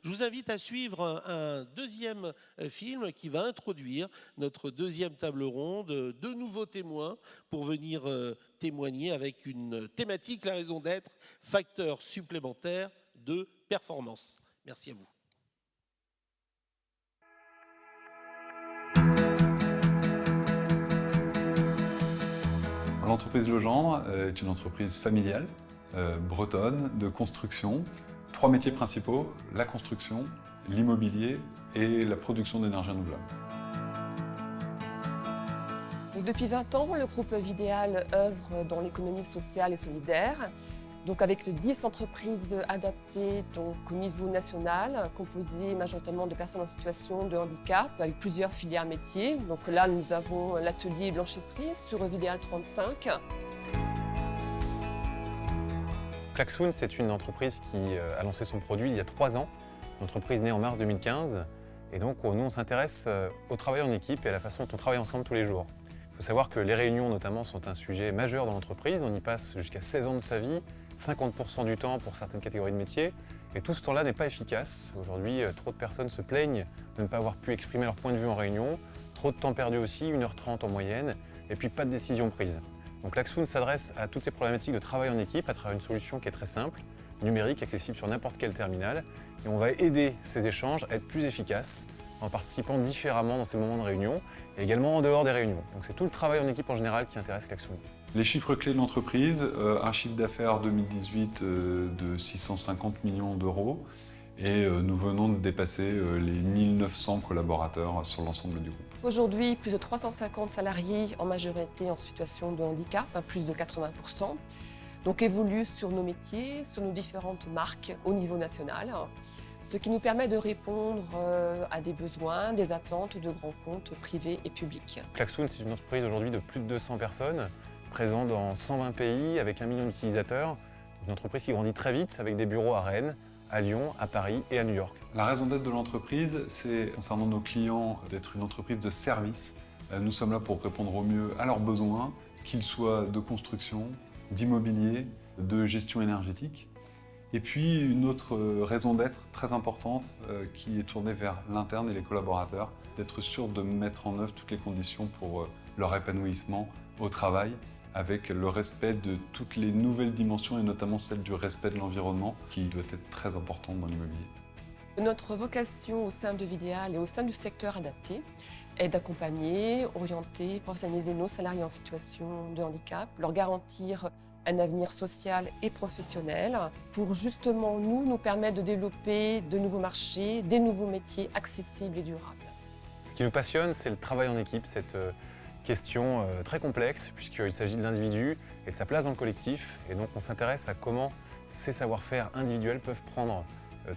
Je vous invite à suivre un deuxième film qui va introduire notre deuxième table ronde, deux nouveaux témoins pour venir témoigner avec une thématique, la raison d'être, facteur supplémentaire de performance. Merci à vous. L'entreprise Legendre est une entreprise familiale, bretonne, de construction. Trois métiers principaux, la construction, l'immobilier et la production d'énergie renouvelable. Donc, depuis 20 ans, le groupe Vidéal œuvre dans l'économie sociale et solidaire. Donc avec 10 entreprises adaptées donc, au niveau national, composées majoritairement de personnes en situation de handicap, avec plusieurs filières métiers. Donc là, nous avons l'atelier blanchisserie sur Vidéal 35. Klaxoon, c'est une entreprise qui a lancé son produit il y a 3 ans, une entreprise née en mars 2015. Et donc, nous, on s'intéresse au travail en équipe et à la façon dont on travaille ensemble tous les jours. Il faut savoir que les réunions, notamment, sont un sujet majeur dans l'entreprise. On y passe jusqu'à 16 ans de sa vie, 50% du temps pour certaines catégories de métiers. Et tout ce temps-là n'est pas efficace. Aujourd'hui, trop de personnes se plaignent de ne pas avoir pu exprimer leur point de vue en réunion. Trop de temps perdu aussi, 1h30 en moyenne, et puis pas de décision prise. Donc Klaxoon s'adresse à toutes ces problématiques de travail en équipe à travers une solution qui est très simple, numérique, accessible sur n'importe quel terminal. Et on va aider ces échanges à être plus efficaces en participant différemment dans ces moments de réunion et également en dehors des réunions. Donc c'est tout le travail en équipe en général qui intéresse Klaxoon. Les chiffres clés de l'entreprise, un chiffre d'affaires 2018 de 650 millions d'euros et nous venons de dépasser les 1900 collaborateurs sur l'ensemble du groupe. Aujourd'hui, plus de 350 salariés, en majorité en situation de handicap, à plus de 80%. Donc évoluent sur nos métiers, sur nos différentes marques au niveau national, ce qui nous permet de répondre à des besoins, des attentes de grands comptes privés et publics. Klaxoon, c'est une entreprise aujourd'hui de plus de 200 personnes, présente dans 120 pays avec 1 million d'utilisateurs. Une entreprise qui grandit très vite avec des bureaux à Rennes, à Lyon, à Paris et à New York. La raison d'être de l'entreprise, c'est, concernant nos clients, d'être une entreprise de service. Nous sommes là pour répondre au mieux à leurs besoins, qu'ils soient de construction, d'immobilier, de gestion énergétique. Et puis une autre raison d'être très importante qui est tournée vers l'interne et les collaborateurs, d'être sûr de mettre en œuvre toutes les conditions pour leur épanouissement au travail, avec le respect de toutes les nouvelles dimensions et notamment celle du respect de l'environnement qui doit être très importante dans l'immobilier. Notre vocation au sein de Vidéal et au sein du secteur adapté est d'accompagner, orienter, professionnaliser nos salariés en situation de handicap, leur garantir un avenir social et professionnel pour justement nous permettre de développer de nouveaux marchés, des nouveaux métiers accessibles et durables. Ce qui nous passionne, c'est le travail en équipe, cette question très complexe puisqu'il s'agit de l'individu et de sa place dans le collectif. Et donc on s'intéresse à comment ces savoir-faire individuels peuvent prendre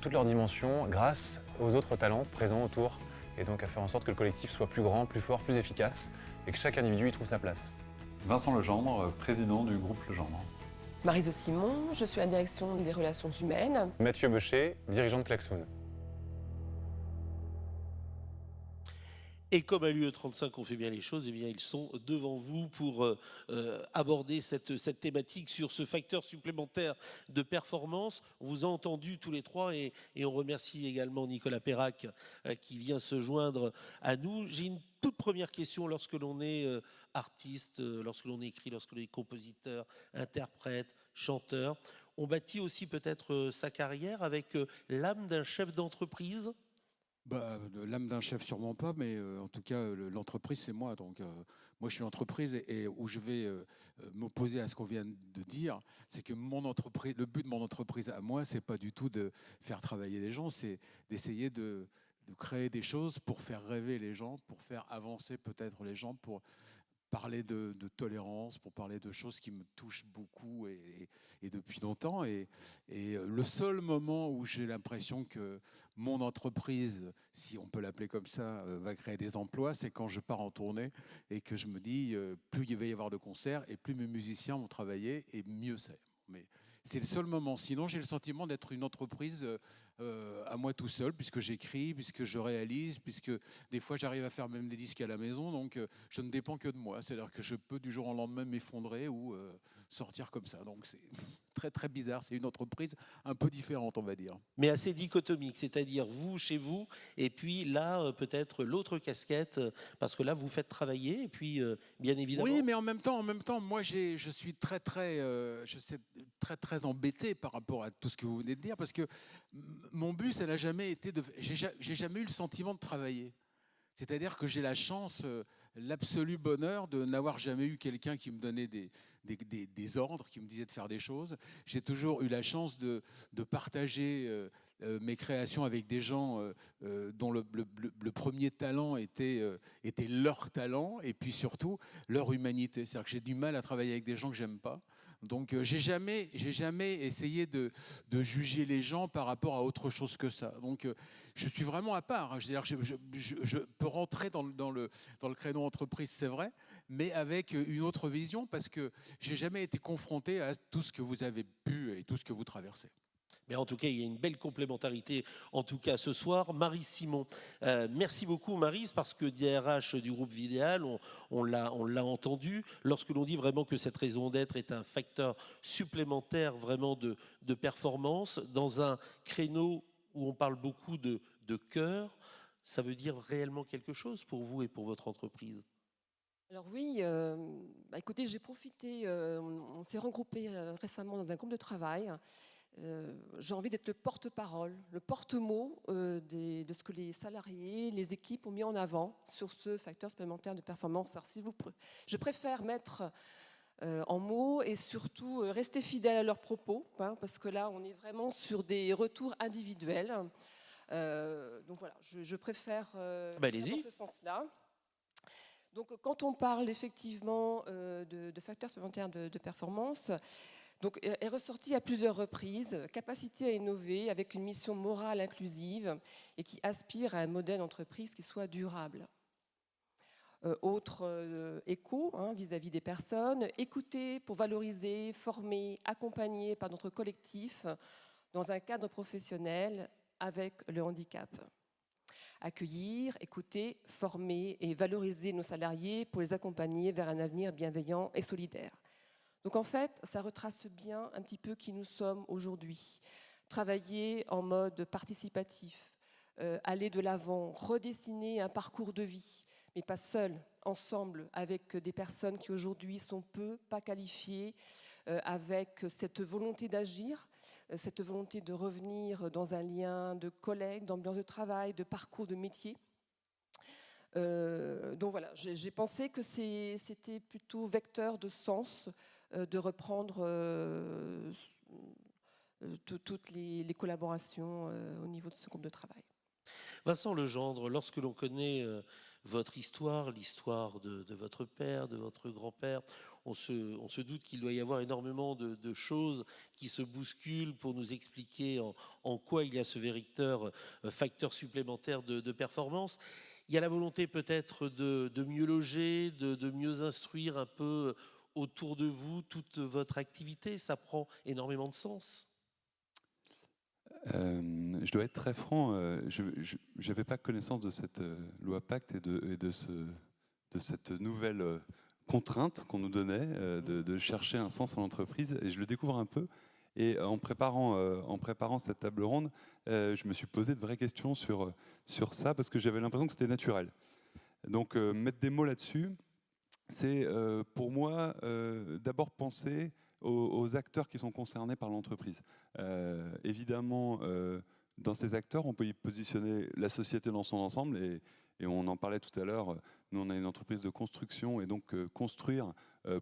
toutes leurs dimensions grâce aux autres talents présents autour et donc à faire en sorte que le collectif soit plus grand, plus fort, plus efficace et que chaque individu y trouve sa place. Vincent Legendre, président du groupe Legendre. Maryse Simon, je suis à la direction des relations humaines. Mathieu Beuchet, dirigeant de Klaxoon. Et comme à l'UE35, on fait bien les choses, eh bien, ils sont devant vous pour aborder cette thématique sur ce facteur supplémentaire de performance. On vous a entendu tous les trois et on remercie également Nicolas Perrac qui vient se joindre à nous. J'ai une toute première question lorsque l'on est artiste, lorsque l'on écrit, lorsque l'on est compositeur, interprète, chanteur. On bâtit aussi peut-être sa carrière avec l'âme d'un chef d'entreprise. L'âme d'un chef, sûrement pas, mais en tout cas, l'entreprise, c'est moi. Donc, moi, je suis l'entreprise et où je vais m'opposer à ce qu'on vient de dire, c'est que mon entreprise, le but de mon entreprise à moi, c'est pas du tout de faire travailler les gens, c'est d'essayer de créer des choses pour faire rêver les gens, pour faire avancer peut-être les gens, pour parler de tolérance, pour parler de choses qui me touchent beaucoup et depuis longtemps. Et le seul moment où j'ai l'impression que mon entreprise, si on peut l'appeler comme ça, va créer des emplois, c'est quand je pars en tournée et que je me dis, plus il va y avoir de concerts et plus mes musiciens vont travailler et mieux c'est. Mais c'est le seul moment. Sinon, j'ai le sentiment d'être une entreprise à moi tout seul, puisque j'écris, puisque je réalise, puisque des fois j'arrive à faire même des disques à la maison, donc je ne dépends que de moi. C'est-à-dire que je peux du jour au lendemain m'effondrer ou sortir comme ça. Donc c'est très très bizarre, c'est une entreprise un peu différente, on va dire. Mais assez dichotomique, c'est-à-dire vous chez vous, et puis là, peut-être l'autre casquette, parce que là, vous faites travailler, et puis, bien évidemment. Oui, mais en même temps, moi, je suis très embêté par rapport à tout ce que vous venez de dire, parce que mon but, ça n'a jamais été de. J'ai jamais eu le sentiment de travailler. C'est-à-dire que j'ai la chance, l'absolu bonheur de n'avoir jamais eu quelqu'un qui me donnait des ordres, qui me disait de faire des choses. J'ai toujours eu la chance de partager mes créations avec des gens dont le premier talent était leur talent, et puis surtout leur humanité. C'est-à-dire que j'ai du mal à travailler avec des gens que j'aime pas. Donc j'ai jamais essayé de juger les gens par rapport à autre chose que ça. Donc je suis vraiment à part. Je peux rentrer dans le créneau entreprise, c'est vrai, mais avec une autre vision, parce que j'ai jamais été confronté à tout ce que vous avez pu et tout ce que vous traversez. Mais en tout cas, il y a une belle complémentarité, en tout cas ce soir. Maryse Simon, merci beaucoup Maryse, parce que DRH du groupe Vidéal, on l'a entendu, lorsque l'on dit vraiment que cette raison d'être est un facteur supplémentaire vraiment de performance, dans un créneau où on parle beaucoup de cœur, ça veut dire réellement quelque chose pour vous et pour votre entreprise? Alors oui, écoutez, j'ai profité, on s'est regroupés récemment dans un groupe de travail. J'ai envie d'être le porte-parole, le porte-mot de ce que les salariés, les équipes ont mis en avant sur ce facteur supplémentaire de performance. Alors, je préfère mettre en mots et surtout rester fidèle à leurs propos, hein, parce que là, on est vraiment sur des retours individuels. Donc voilà, je préfère Allez-y. dans ce sens-là. Donc, quand on parle effectivement de facteurs supplémentaires de performance, donc, est ressorti à plusieurs reprises, capacité à innover avec une mission morale inclusive et qui aspire à un modèle d'entreprise qui soit durable. Autre écho vis-à-vis des personnes, écouter pour valoriser, former, accompagner par notre collectif dans un cadre professionnel avec le handicap. Accueillir, écouter, former et valoriser nos salariés pour les accompagner vers un avenir bienveillant et solidaire. Donc en fait, ça retrace bien un petit peu qui nous sommes aujourd'hui. Travailler en mode participatif, aller de l'avant, redessiner un parcours de vie, mais pas seul, ensemble, avec des personnes qui aujourd'hui sont peu, pas qualifiées, avec cette volonté d'agir, cette volonté de revenir dans un lien de collègues, d'ambiance de travail, de parcours de métier. Donc voilà, j'ai pensé que c'était plutôt vecteur de sens de reprendre toutes les collaborations au niveau de ce groupe de travail. Vincent Legendre, lorsque l'on connaît votre histoire, l'histoire de votre père, de votre grand-père, on se doute qu'il doit y avoir énormément de choses qui se bousculent pour nous expliquer en quoi il y a ce véritable facteur supplémentaire de performance. Il y a la volonté peut-être de mieux loger, de mieux instruire un peu autour de vous toute votre activité. Ça prend énormément de sens. Je dois être très franc, je n'avais pas connaissance de cette loi Pacte et de cette nouvelle contrainte qu'on nous donnait de chercher un sens à l'entreprise, et je le découvre un peu. Et en préparant cette table ronde, je me suis posé de vraies questions sur ça, parce que j'avais l'impression que c'était naturel. Donc mettre des mots là-dessus, c'est pour moi d'abord penser aux acteurs qui sont concernés par l'entreprise. Évidemment, dans ces acteurs, on peut y positionner la société dans son ensemble, et on en parlait tout à l'heure, nous on a une entreprise de construction, et donc construire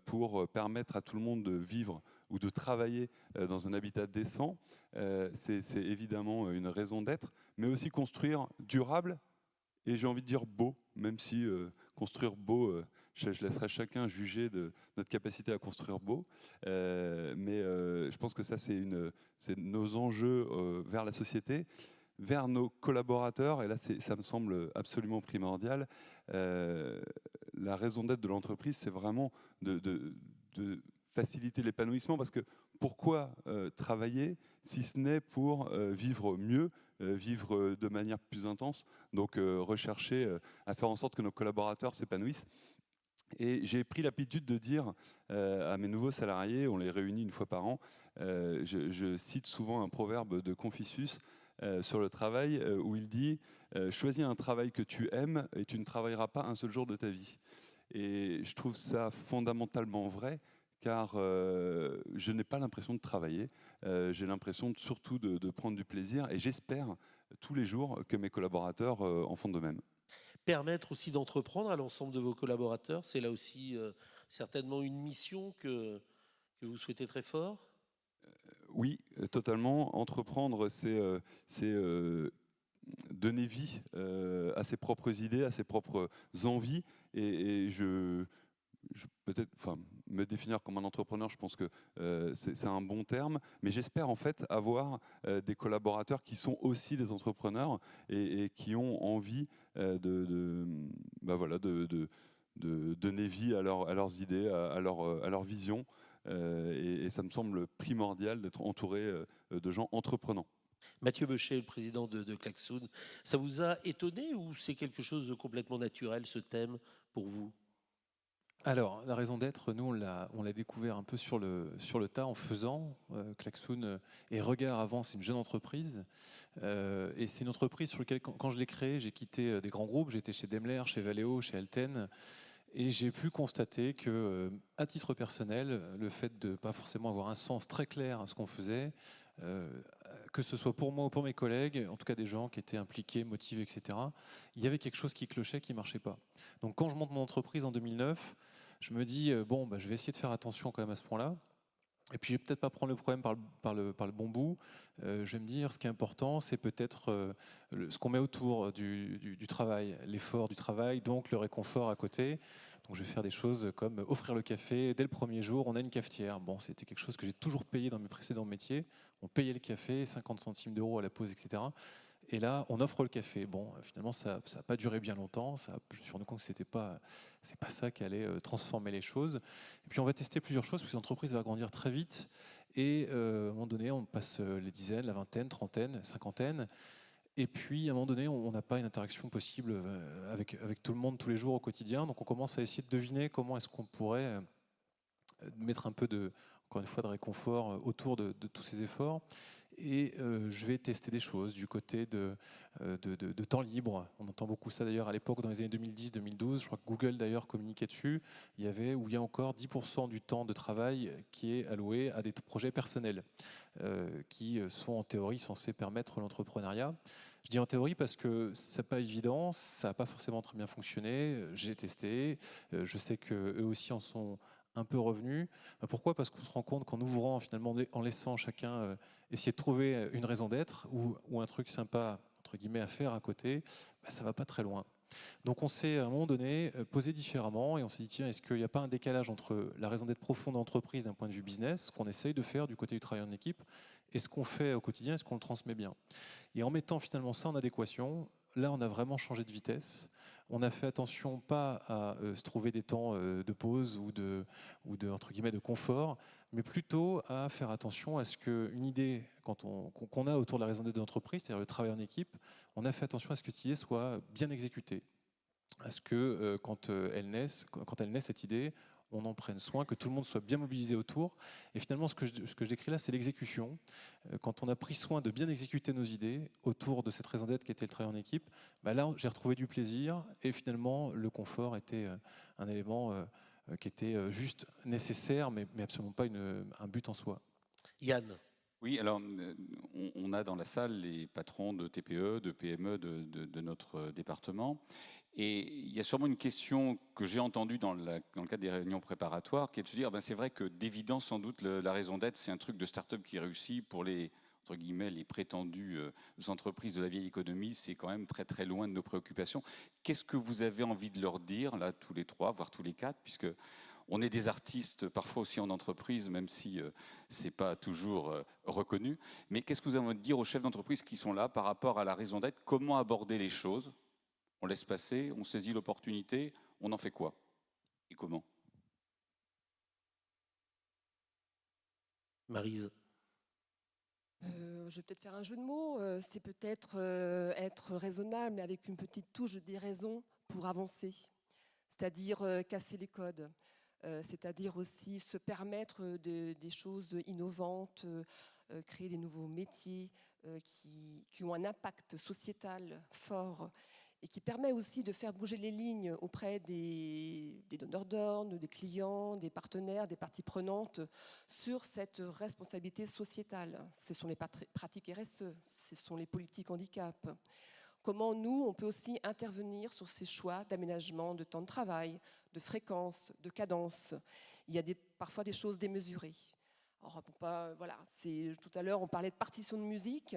pour permettre à tout le monde de vivre ou de travailler dans un habitat décent, c'est évidemment une raison d'être, mais aussi construire durable, et j'ai envie de dire beau, même si construire beau, je laisserai chacun juger de notre capacité à construire beau, mais je pense que ça c'est nos enjeux vers la société, vers nos collaborateurs, et là ça me semble absolument primordial. La raison d'être de l'entreprise, c'est vraiment de faciliter l'épanouissement, parce que pourquoi travailler si ce n'est pour vivre mieux, vivre de manière plus intense. Donc rechercher à faire en sorte que nos collaborateurs s'épanouissent. Et j'ai pris l'habitude de dire à mes nouveaux salariés, on les réunit une fois par an, je cite souvent un proverbe de Confucius sur le travail où il dit choisis un travail que tu aimes et tu ne travailleras pas un seul jour de ta vie. Et je trouve ça fondamentalement vrai, car je n'ai pas l'impression de travailler, j'ai l'impression surtout de prendre du plaisir, et j'espère tous les jours que mes collaborateurs en font de même. Permettre aussi d'entreprendre à l'ensemble de vos collaborateurs, c'est là aussi certainement une mission que vous souhaitez très fort. Oui, totalement. Entreprendre, c'est donner vie à ses propres idées, à ses propres envies. Et peut-être, enfin, me définir comme un entrepreneur, je pense que c'est un bon terme. Mais j'espère en fait avoir des collaborateurs qui sont aussi des entrepreneurs et qui ont envie voilà, de donner vie à leurs idées, à leur vision. Et ça me semble primordial d'être entouré de gens entreprenants. Mathieu Beuchet, le président de Klaxoon, ça vous a étonné ou c'est quelque chose de complètement naturel, ce thème, pour vous? Alors, la raison d'être, nous, on l'a découvert un peu sur le tas en faisant. Klaxoon et Regard avant, c'est une jeune entreprise. Et c'est une entreprise sur laquelle, quand je l'ai créée, j'ai quitté des grands groupes. J'étais chez Daimler, chez Valeo, chez Alten. Et j'ai pu constater que, à titre personnel, le fait de ne pas forcément avoir un sens très clair à ce qu'on faisait, que ce soit pour moi ou pour mes collègues, en tout cas des gens qui étaient impliqués, motivés, etc., il y avait quelque chose qui clochait, qui ne marchait pas. Donc quand je monte mon entreprise en 2009, je me dis, bon, je vais essayer de faire attention quand même à ce point-là. Et puis, je vais peut-être pas prendre le problème par le bon bout. Je vais me dire, ce qui est important, c'est peut-être ce qu'on met autour du travail, l'effort du travail, donc le réconfort à côté. Donc, je vais faire des choses comme offrir le café. Dès le premier jour, on a une cafetière. Bon, c'était quelque chose que j'ai toujours payé dans mes précédents métiers. On payait le café, 50 centimes d'euros à la pause, etc. Et là, on offre le café. Bon, finalement, ça n'a pas duré bien longtemps. Je me suis rendu compte que c'est pas ça qui allait transformer les choses. Et puis, on va tester plusieurs choses, parce que l'entreprise va grandir très vite. Et à un moment donné, on passe les dizaines, la vingtaine, trentaine, cinquantaine. Et puis, à un moment donné, on n'a pas une interaction possible avec tout le monde tous les jours au quotidien. Donc, on commence à essayer de deviner comment est-ce qu'on pourrait mettre un peu encore une fois, de réconfort autour de tous ces efforts. Et je vais tester des choses du côté de temps libre. On entend beaucoup ça d'ailleurs à l'époque, dans les années 2010-2012. Je crois que Google d'ailleurs communiquait dessus. Il y a encore 10% du temps de travail qui est alloué à des projets personnels qui sont en théorie censés permettre l'entrepreneuriat. Je dis en théorie parce que c'est pas évident, ça n'a pas forcément très bien fonctionné. J'ai testé, je sais qu'eux aussi en sont un peu revenus. Pourquoi? Parce qu'on se rend compte qu'en ouvrant, finalement, en laissant chacun essayer de trouver une raison d'être ou un truc sympa, entre guillemets, à faire à côté, ça ne va pas très loin. Donc on s'est à un moment donné posé différemment et on s'est dit, tiens, est-ce qu'il n'y a pas un décalage entre la raison d'être profonde d'entreprise d'un point de vue business, ce qu'on essaye de faire du côté du travail en équipe, et ce qu'on fait au quotidien, est-ce qu'on le transmet bien? Et en mettant finalement ça en adéquation, là on a vraiment changé de vitesse. On a fait attention pas à se trouver des temps de pause ou entre guillemets, de confort, mais plutôt à faire attention à ce qu'une idée qu'on a autour de la raison d'être de l'entreprise, c'est-à-dire le travail en équipe, on a fait attention à ce que cette idée soit bien exécutée, à ce que quand elle naît, cette idée, on en prenne soin, que tout le monde soit bien mobilisé autour. Et finalement, ce que je décris là, c'est l'exécution. Quand on a pris soin de bien exécuter nos idées autour de cette raison d'être qui était le travail en équipe, là, j'ai retrouvé du plaisir et finalement, le confort était un élément qui était juste nécessaire, mais absolument pas un but en soi. Yann. Oui, alors on a dans la salle les patrons de TPE, de PME de notre département. Et il y a sûrement une question que j'ai entendue dans le cadre des réunions préparatoires, qui est de se dire, c'est vrai que d'évidence, sans doute, la raison d'être, c'est un truc de start-up qui réussit. Pour les, entre guillemets, les prétendues entreprises de la vieille économie, c'est quand même très très loin de nos préoccupations. Qu'est-ce que vous avez envie de leur dire, là, tous les trois, voire tous les quatre, puisque on est des artistes, parfois aussi en entreprise, même si ce n'est pas toujours reconnu. Mais qu'est-ce que vous avez envie de dire aux chefs d'entreprise qui sont là par rapport à la raison d'être? Comment aborder les choses? On laisse passer, on saisit l'opportunité, on en fait quoi? Et comment? Maryse. Je vais peut-être faire un jeu de mots. C'est peut-être être raisonnable, mais avec une petite touche de déraison pour avancer. C'est-à-dire casser les codes. C'est-à-dire aussi se permettre des choses innovantes, créer des nouveaux métiers qui ont un impact sociétal fort et qui permet aussi de faire bouger les lignes auprès des donneurs d'ordre, des clients, des partenaires, des parties prenantes sur cette responsabilité sociétale. Ce sont les pratiques RSE, ce sont les politiques handicap. Comment nous, on peut aussi intervenir sur ces choix d'aménagement de temps de travail, de fréquence, de cadence. Il y a parfois des choses démesurées. Alors, voilà, tout à l'heure, on parlait de partition de musique.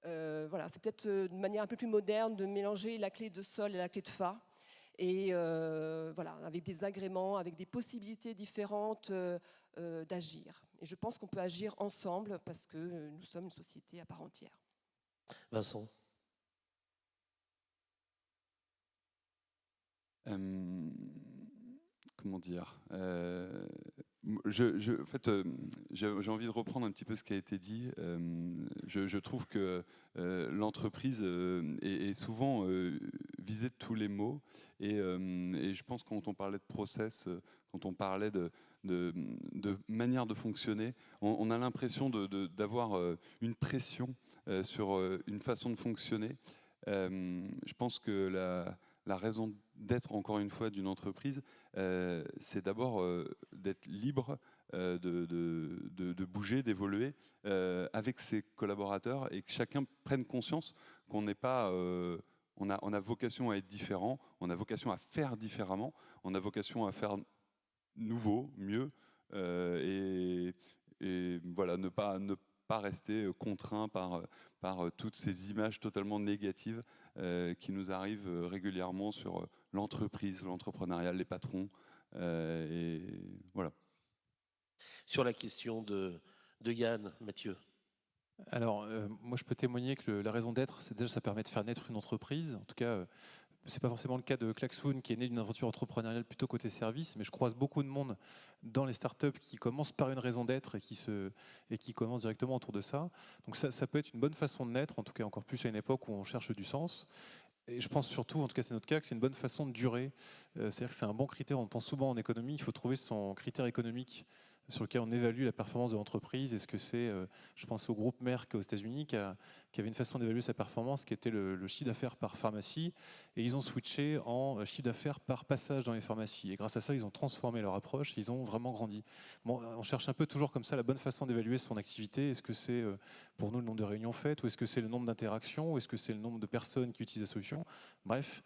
Voilà, c'est peut-être une manière un peu plus moderne de mélanger la clé de sol et la clé de fa. Et voilà, avec des agréments, avec des possibilités différentes d'agir. Et je pense qu'on peut agir ensemble parce que nous sommes une société à part entière. Vincent. Comment dire en fait, j'ai envie de reprendre un petit peu ce qui a été dit. Je trouve que l'entreprise est souvent visée de tous les mots. Et je pense que quand on parlait de process, quand on parlait de manière de fonctionner, on a l'impression d'avoir une pression sur une façon de fonctionner. Je pense que la raison d'être, encore une fois, d'une entreprise, c'est d'abord d'être libre de bouger, d'évoluer avec ses collaborateurs et que chacun prenne conscience qu'on n'est pas... on a vocation à être différent, on a vocation à faire différemment, on a vocation à faire nouveau, mieux, et voilà, ne pas rester contraint par toutes ces images totalement négatives qui nous arrivent régulièrement sur l'entreprise, l'entrepreneuriat, les patrons. Et voilà. Sur la question de Yann, Mathieu. Alors, moi, je peux témoigner que la raison d'être, c'est déjà ça permet de faire naître une entreprise. En tout cas, c'est pas forcément le cas de Klaxoon qui est né d'une aventure entrepreneuriale plutôt côté service, mais je croise beaucoup de monde dans les startups qui commencent par une raison d'être et qui commencent directement autour de ça. Donc ça peut être une bonne façon de naître, en tout cas encore plus à une époque où on cherche du sens. Et je pense surtout, en tout cas c'est notre cas, que c'est une bonne façon de durer. C'est-à-dire que c'est un bon critère, on entend souvent en économie, il faut trouver son critère économique sur lequel on évalue la performance de l'entreprise. Est-ce que c'est, je pense au groupe Merck aux États-Unis qui avait une façon d'évaluer sa performance qui était le chiffre d'affaires par pharmacie, et ils ont switché en chiffre d'affaires par passage dans les pharmacies. Et grâce à ça, ils ont transformé leur approche, ils ont vraiment grandi. Bon, on cherche un peu toujours comme ça la bonne façon d'évaluer son activité. Est-ce que c'est pour nous le nombre de réunions faites, ou est-ce que c'est le nombre d'interactions, ou est-ce que c'est le nombre de personnes qui utilisent la solution? Bref,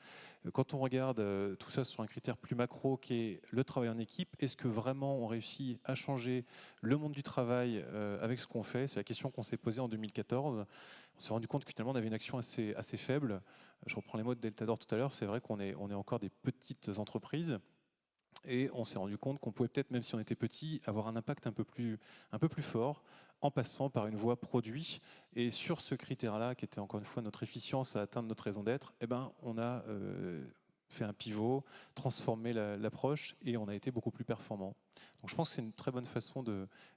quand on regarde tout ça sur un critère plus macro qui est le travail en équipe, est-ce que vraiment on réussit à changer le monde du travail avec ce qu'on fait? C'est la question qu'on s'est posée en 2014. On s'est rendu compte que finalement on avait une action assez faible. Je reprends les mots de Deltador tout à l'heure, c'est vrai qu'on est encore des petites entreprises. Et on s'est rendu compte qu'on pouvait peut-être, même si on était petit, avoir un impact un peu plus fort en passant par une voie produit. Et sur ce critère-là, qui était encore une fois notre efficience à atteindre notre raison d'être, eh ben, on a fait un pivot, transformé l'approche et on a été beaucoup plus performant. Donc je pense que c'est une très bonne façon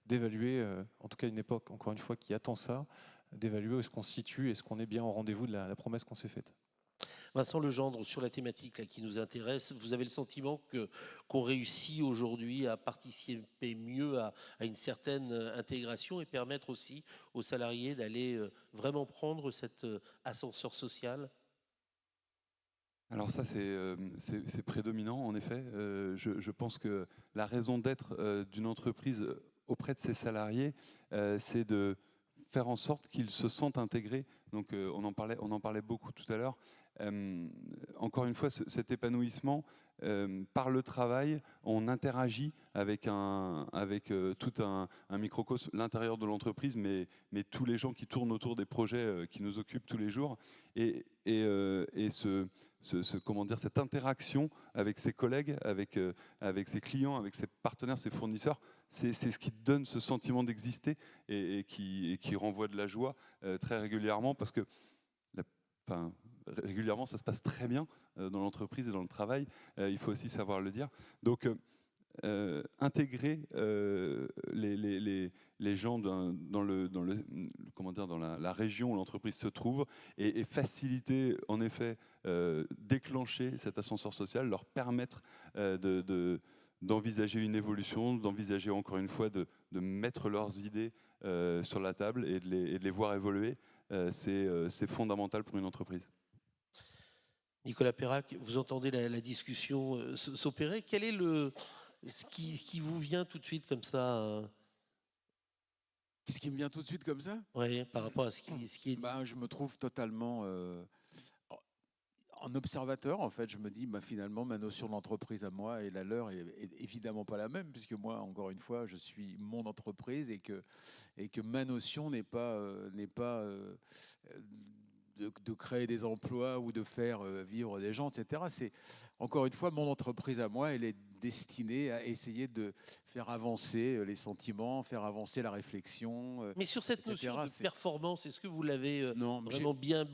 d'évaluer, en tout cas une époque, encore une fois, qui attend ça, d'évaluer où est-ce qu'on se situe, est-ce qu'on est bien au rendez-vous de la promesse qu'on s'est faite. Vincent Legendre, sur la thématique là, qui nous intéresse, vous avez le sentiment qu'on réussit aujourd'hui à participer mieux à une certaine intégration et permettre aussi aux salariés d'aller vraiment prendre cet ascenseur social? Alors ça, c'est prédominant, en effet. Je pense que la raison d'être d'une entreprise auprès de ses salariés, c'est de faire en sorte qu'ils se sentent intégrés. Donc on en parlait beaucoup tout à l'heure. Encore une fois, cet épanouissement, par le travail, on interagit avec tout un microcosme, l'intérieur de l'entreprise, mais tous les gens qui tournent autour des projets qui nous occupent tous les jours. Et comment dire, cette interaction avec ses collègues, avec ses clients, avec ses partenaires, ses fournisseurs, c'est ce qui donne ce sentiment d'exister et qui renvoie de la joie très régulièrement, parce que régulièrement ça se passe très bien dans l'entreprise et dans le travail, il faut aussi savoir le dire. Donc intégrer les gens dans la région où l'entreprise se trouve et faciliter, en effet, déclencher cet ascenseur social, leur permettre d'envisager une évolution, d'envisager encore une fois de mettre leurs idées sur la table et de les voir évoluer. C'est fondamental pour une entreprise. Nicolas Perrac, vous entendez la discussion s'opérer. Quel est ce qui vous vient tout de suite comme ça Ce qui me vient tout de suite comme ça, ouais, par rapport à ce qui est dit? je me trouve totalement en observateur. En fait, je me dis, finalement, ma notion de l'entreprise à moi et la leur est évidemment pas la même, puisque moi, encore une fois, je suis mon entreprise et que ma notion n'est pas de créer des emplois ou de faire vivre des gens, etc. C'est, encore une fois, mon entreprise à moi, elle est destinée à essayer de faire avancer les sentiments, faire avancer la réflexion. Mais sur cette etc., notion de c'est- performance, est-ce que vous l'avez Non, vraiment bien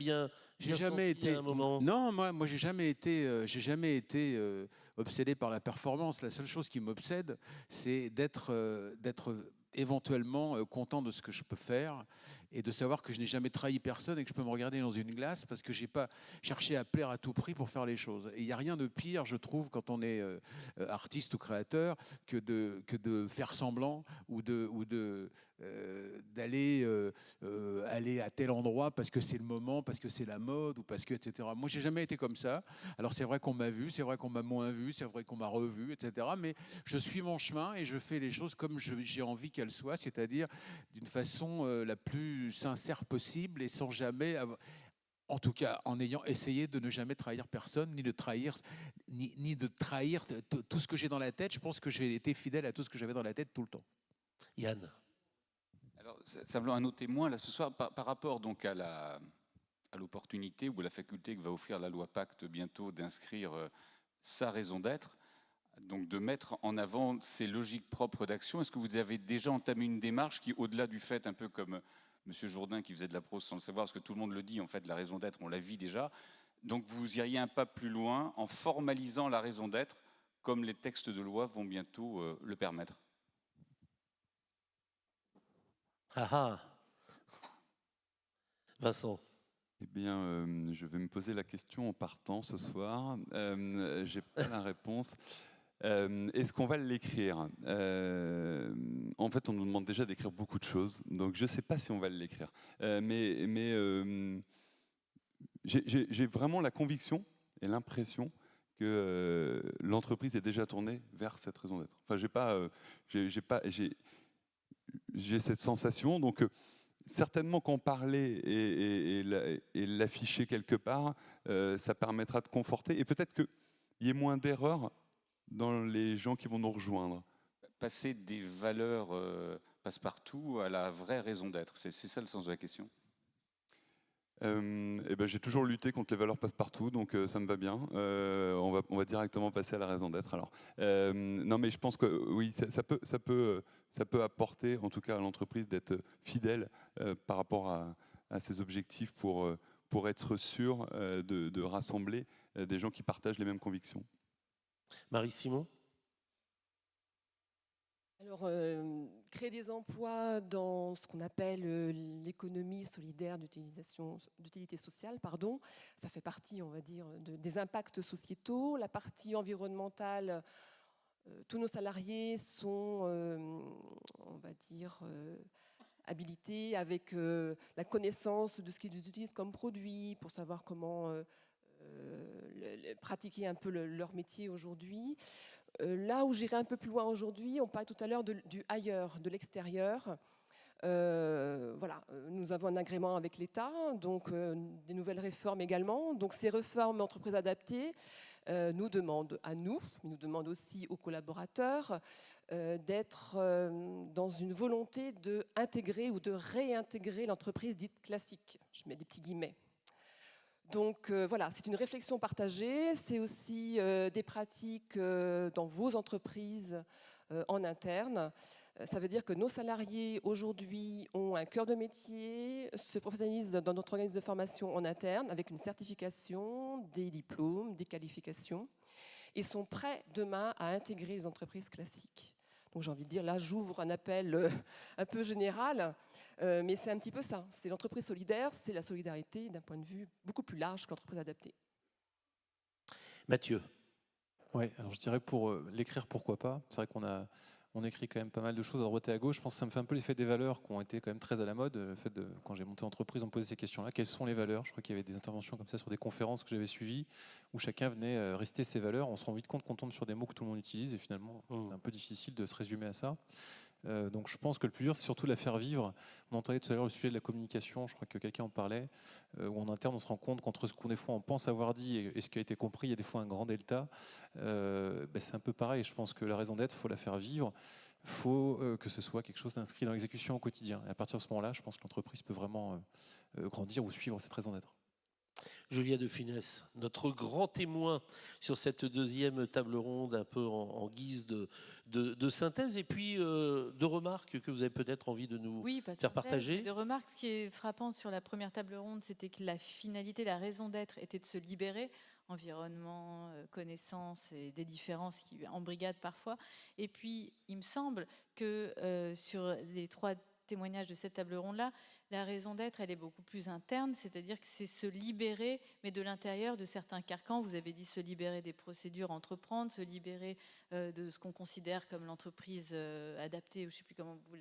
j'ai jamais senti à été. un moment? Non, moi, j'ai jamais été obsédé par la performance. La seule chose qui m'obsède, c'est d'être éventuellement content de ce que je peux faire et de savoir que je n'ai jamais trahi personne et que je peux me regarder dans une glace parce que j'ai pas cherché à plaire à tout prix pour faire les choses. Et il n'y a rien de pire, je trouve, quand on est artiste ou créateur, que de faire semblant ou d'aller aller à tel endroit parce que c'est le moment, parce que c'est la mode ou parce que, etc. Moi, j'ai jamais été comme ça. Alors c'est vrai qu'on m'a vu, c'est vrai qu'on m'a moins vu, c'est vrai qu'on m'a revu, etc. Mais je suis mon chemin et je fais les choses comme j'ai envie qu'elles soient, c'est-à-dire d'une façon la plus sincère possible et sans jamais en tout cas, en ayant essayé de ne jamais trahir personne, ni de trahir tout ce que j'ai dans la tête. Je pense que j'ai été fidèle à tout ce que j'avais dans la tête tout le temps. Yann. Alors, simplement un autre témoin là ce soir par rapport donc à l'opportunité ou à la faculté que va offrir la loi Pacte bientôt d'inscrire sa raison d'être, donc de mettre en avant ses logiques propres d'action. Est-ce que vous avez déjà entamé une démarche qui, au-delà du fait, un peu comme M. Jourdain qui faisait de la prose sans le savoir, parce que tout le monde le dit, en fait, la raison d'être, on la vit déjà, donc vous iriez un pas plus loin en formalisant la raison d'être, comme les textes de loi vont bientôt le permettre? Ah ah. Vincent. Eh bien, je vais me poser la question en partant ce soir. Je n'ai pas la réponse. Est-ce qu'on va l'écrire? En fait, on nous demande déjà d'écrire beaucoup de choses, donc je ne sais pas si on va l'écrire. Mais j'ai vraiment la conviction et l'impression que l'entreprise est déjà tournée vers cette raison d'être. Enfin, j'ai cette sensation. Donc, certainement qu'en parler et l'afficher quelque part, ça permettra de conforter et peut-être qu'il y ait moins d'erreurs dans les gens qui vont nous rejoindre. Passer des valeurs passe-partout à la vraie raison d'être, c'est ça le sens de la question? J'ai toujours lutté contre les valeurs passe-partout, donc ça me va bien. On va directement passer à la raison d'être. Alors, non, mais je pense que oui, ça peut apporter, en tout cas à l'entreprise, d'être fidèle par rapport à ses objectifs pour être sûr de rassembler des gens qui partagent les mêmes convictions. Marie-Simon. Alors, créer des emplois dans ce qu'on appelle l'économie solidaire d'utilité sociale, pardon, ça fait partie, on va dire, des impacts sociétaux. La partie environnementale, tous nos salariés sont, on va dire, habilités avec la connaissance de ce qu'ils utilisent comme produit pour savoir comment pratiquer un peu leur métier aujourd'hui. Là où j'irai un peu plus loin aujourd'hui, on parlait tout à l'heure du ailleurs, de l'extérieur. Voilà, nous avons un agrément avec l'État, donc des nouvelles réformes également. Donc ces réformes entreprises adaptées nous demandent à nous, mais nous demandent aussi aux collaborateurs d'être dans une volonté d'intégrer ou de réintégrer l'entreprise dite classique. Je mets des petits guillemets. Donc voilà, c'est une réflexion partagée, c'est aussi des pratiques dans vos entreprises en interne. Ça veut dire que nos salariés aujourd'hui ont un cœur de métier, se professionnalisent dans notre organisme de formation en interne avec une certification, des diplômes, des qualifications. et sont prêts demain à intégrer les entreprises classiques. Donc j'ai envie de dire, là j'ouvre un appel un peu général, mais c'est un petit peu ça. C'est l'entreprise solidaire, c'est la solidarité d'un point de vue beaucoup plus large que l'entreprise adaptée. Mathieu. Oui, alors je dirais pour l'écrire, pourquoi pas. C'est vrai on écrit quand même pas mal de choses à droite et à gauche. Je pense que ça me fait un peu l'effet des valeurs qui ont été quand même très à la mode. Le fait quand j'ai monté l'entreprise, on me posait ces questions-là. Quelles sont les valeurs? Je crois qu'il y avait des interventions comme ça sur des conférences que j'avais suivies où chacun venait réciter ses valeurs. On se rend vite compte qu'on tombe sur des mots que tout le monde utilise et finalement, c'est un peu difficile de se résumer à ça. Donc je pense que le plus dur, c'est surtout de la faire vivre. On entendait tout à l'heure le sujet de la communication, je crois que quelqu'un en parlait, où en interne on se rend compte qu'entre ce qu'on des fois on pense avoir dit et ce qui a été compris, il y a des fois un grand delta. C'est un peu pareil, je pense que la raison d'être, il faut la faire vivre, il faut que ce soit quelque chose d'inscrit dans l'exécution au quotidien. Et à partir de ce moment-là, je pense que l'entreprise peut vraiment grandir ou suivre cette raison d'être. Julia de Funès, notre grand témoin sur cette deuxième table ronde, un peu en guise de synthèse, et puis de remarques que vous avez peut-être envie de nous faire partager. De remarques, ce qui est frappant sur la première table ronde, c'était que la finalité, la raison d'être était de se libérer. Environnement, connaissances et des différences qui embrigadent parfois. Et puis, il me semble que sur les 3 témoignages de cette table ronde-là, la raison d'être, elle est beaucoup plus interne, c'est-à-dire que c'est se libérer, mais de l'intérieur de certains carcans. Vous avez dit se libérer des procédures, entreprendre, se libérer de ce qu'on considère comme l'entreprise adaptée, ou je ne sais plus comment vous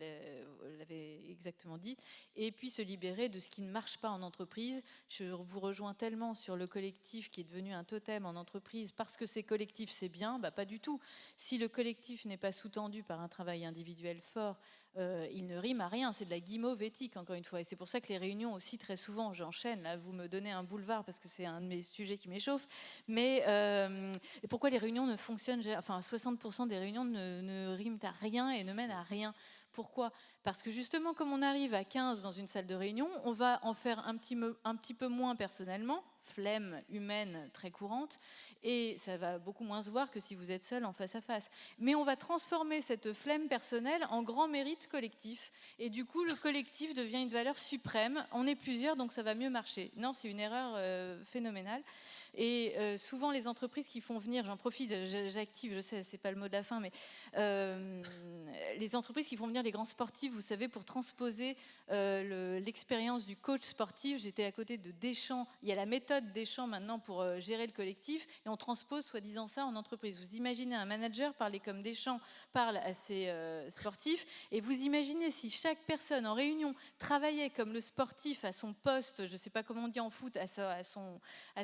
l'avez exactement dit, et puis se libérer de ce qui ne marche pas en entreprise. Je vous rejoins tellement sur le collectif qui est devenu un totem en entreprise, parce que c'est collectif, c'est bien, pas du tout. Si le collectif n'est pas sous-tendu par un travail individuel fort, il ne rime à rien, c'est de la guimauve éthique, encore une fois. Et c'est pour ça que les réunions aussi, très souvent, j'enchaîne, là, vous me donnez un boulevard parce que c'est un de mes sujets qui m'échauffe, mais pourquoi les réunions ne fonctionnent, enfin 60% des réunions ne riment à rien et ne mènent à rien. Pourquoi? Parce que justement, comme on arrive à 15 dans une salle de réunion, on va en faire un petit peu moins personnellement, flemme humaine très courante, et ça va beaucoup moins se voir que si vous êtes seul en face à face. Mais on va transformer cette flemme personnelle en grand mérite collectif, et du coup le collectif devient une valeur suprême. On est plusieurs, donc ça va mieux marcher. Non, c'est une erreur phénoménale. Et souvent les entreprises qui font venir, j'en profite, j'active, je sais, c'est pas le mot de la fin, mais les entreprises qui font venir les grands sportifs, vous savez, pour transposer l'expérience du coach sportif. J'étais à côté de Deschamps, il y a la méthode Deschamps maintenant pour gérer le collectif, et on transpose soi-disant ça en entreprise. Vous imaginez un manager parler comme Deschamps parle à ses sportifs, et vous imaginez si chaque personne en réunion travaillait comme le sportif à son poste, je ne sais pas comment on dit en foot, à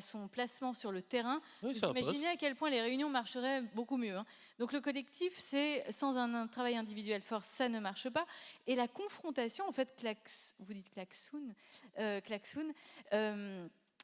son placement sur le terrain, oui, vous imaginez à quel point les réunions marcheraient beaucoup mieux. Donc le collectif, c'est sans un travail individuel fort, ça ne marche pas. Et la confrontation, en fait, vous dites Klaxoon,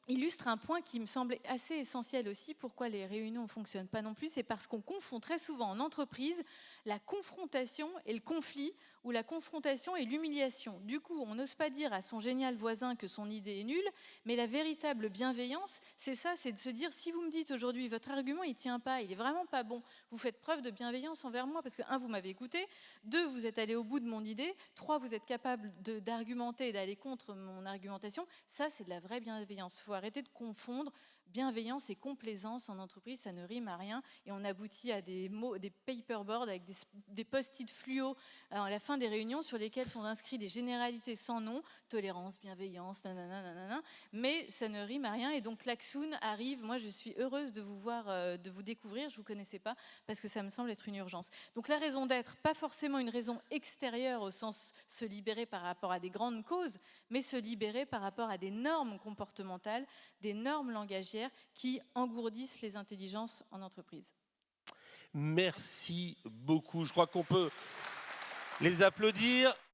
illustre un point qui me semble assez essentiel aussi. Pourquoi les réunions ne fonctionnent pas non plus, c'est parce qu'on confond très souvent en entreprise la confrontation et le conflit, ou la confrontation et l'humiliation. Du coup, on n'ose pas dire à son génial voisin que son idée est nulle, mais la véritable bienveillance, c'est ça, c'est de se dire, si vous me dites aujourd'hui, votre argument, il ne tient pas, il est vraiment pas bon, vous faites preuve de bienveillance envers moi, parce que 1, vous m'avez écouté, 2, vous êtes allé au bout de mon idée, 3, vous êtes capable d'argumenter et d'aller contre mon argumentation. Ça, c'est de la vraie bienveillance. Il faut arrêter de confondre bienveillance et complaisance en entreprise, ça ne rime à rien, et on aboutit à des mots, des paperboards avec des post-it fluo à la fin des réunions sur lesquels sont inscrits des généralités sans nom, tolérance, bienveillance, nanana, nanana, mais ça ne rime à rien. Et donc Klaxoon arrive, moi je suis heureuse de vous voir, de vous découvrir, je ne vous connaissais pas, parce que ça me semble être une urgence. Donc la raison d'être, pas forcément une raison extérieure au sens se libérer par rapport à des grandes causes, mais se libérer par rapport à des normes comportementales, des normes langagières qui engourdissent les intelligences en entreprise. Merci beaucoup. Je crois qu'on peut les applaudir.